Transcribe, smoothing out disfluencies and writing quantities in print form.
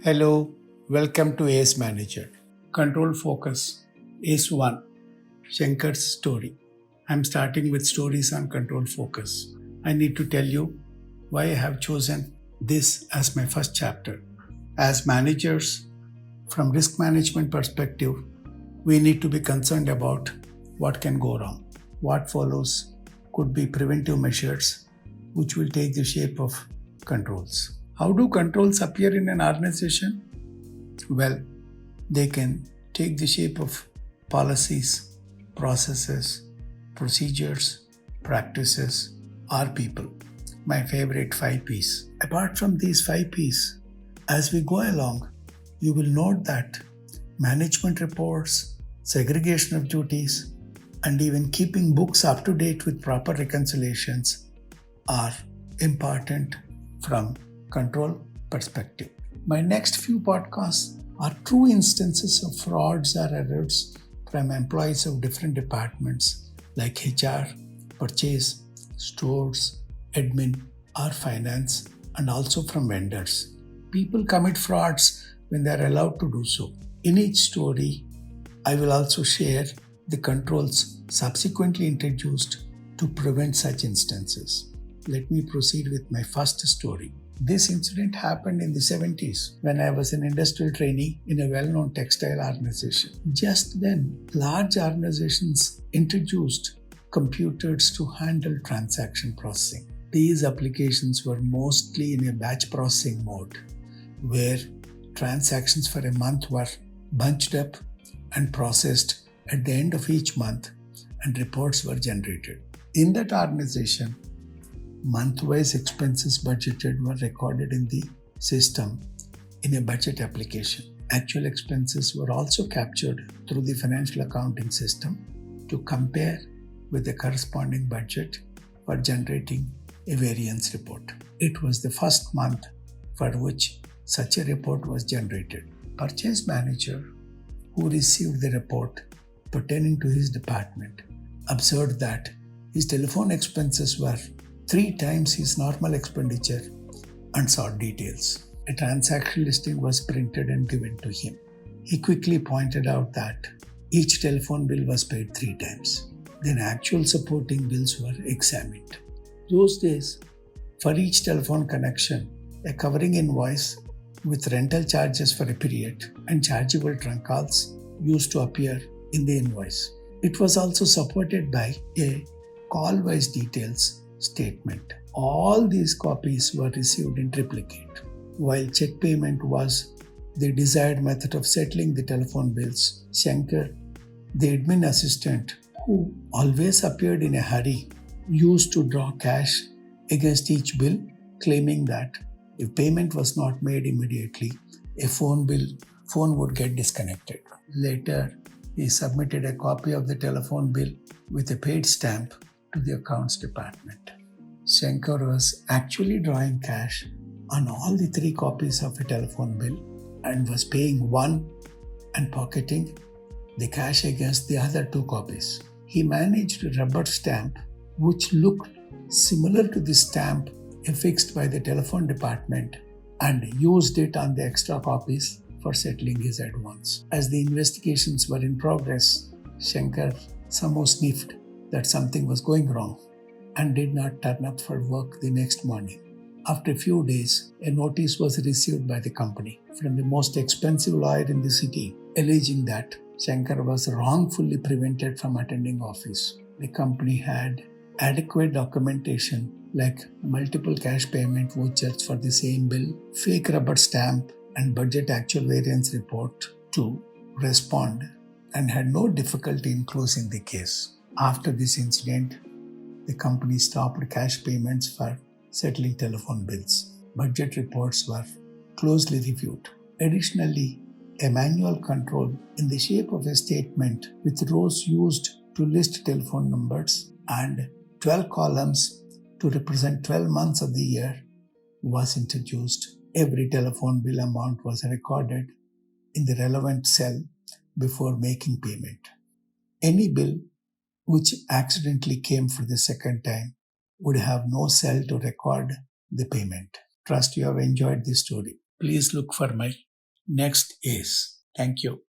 Hello, welcome to ACE Manager. Control Focus, ACE 1, Shankar's story. I'm starting with stories on control focus. I need to tell you why I have chosen this as my first chapter. As managers, from risk management perspective, we need to be concerned about what can go wrong. What follows could be preventive measures which will take the shape of controls. How do controls appear in an organization? Well, they can take the shape of policies, processes, procedures, practices, or people. My favorite 5 P's. Apart from these 5 P's, as we go along, you will note that management reports, segregation of duties, and even keeping books up to date with proper reconciliations are important from control perspective. My next few podcasts are true instances of frauds or errors from employees of different departments like HR, purchase, stores, admin, or finance, and also from vendors. People commit frauds when they are allowed to do so. In each story, I will also share the controls subsequently introduced to prevent such instances. Let me proceed with my first story. This incident happened in the 70s when I was an industrial trainee in a well-known textile organization. Just then, large organizations introduced computers to handle transaction processing. These applications were mostly in a batch processing mode, where transactions for a month were bunched up and processed at the end of each month, and reports were generated. In that organization, month-wise expenses budgeted were recorded in the system in a budget application. Actual expenses were also captured through the financial accounting system to compare with the corresponding budget for generating a variance report. It was the first month for which such a report was generated. Purchase manager, who received the report pertaining to his department, observed that his telephone expenses were 3 times his normal expenditure and sought details. A transaction listing was printed and given to him. He quickly pointed out that each telephone bill was paid 3 times. Then actual supporting bills were examined. Those days, for each telephone connection, a covering invoice with rental charges for a period and chargeable trunk calls used to appear in the invoice. It was also supported by a call-wise details statement. All these copies were received in triplicate. While check payment was the desired method of settling the telephone bills, Shankar, the admin assistant, who always appeared in a hurry, used to draw cash against each bill, claiming that if payment was not made immediately, a phone would get disconnected. Later, he submitted a copy of the telephone bill with a paid stamp to the accounts department. Shankar was actually drawing cash on all the 3 copies of a telephone bill and was paying one and pocketing the cash against the other 2 copies. He managed a rubber stamp which looked similar to the stamp affixed by the telephone department and used it on the extra copies for settling his advance. As the investigations were in progress, Shankar somehow sniffed that something was going wrong and did not turn up for work the next morning. After a few days, a notice was received by the company from the most expensive lawyer in the city, alleging that Shankar was wrongfully prevented from attending office. The company had adequate documentation like multiple cash payment vouchers for the same bill, fake rubber stamp, and budget actual variance report to respond, and had no difficulty in closing the case. After this incident, the company stopped cash payments for settling telephone bills. Budget reports were closely reviewed. Additionally, a manual control in the shape of a statement with rows used to list telephone numbers and 12 columns to represent 12 months of the year was introduced. Every telephone bill amount was recorded in the relevant cell before making payment. Any bill which accidentally came for the second time would have no cell to record the payment. Trust you have enjoyed this story. Please look for my next ACE. Thank you.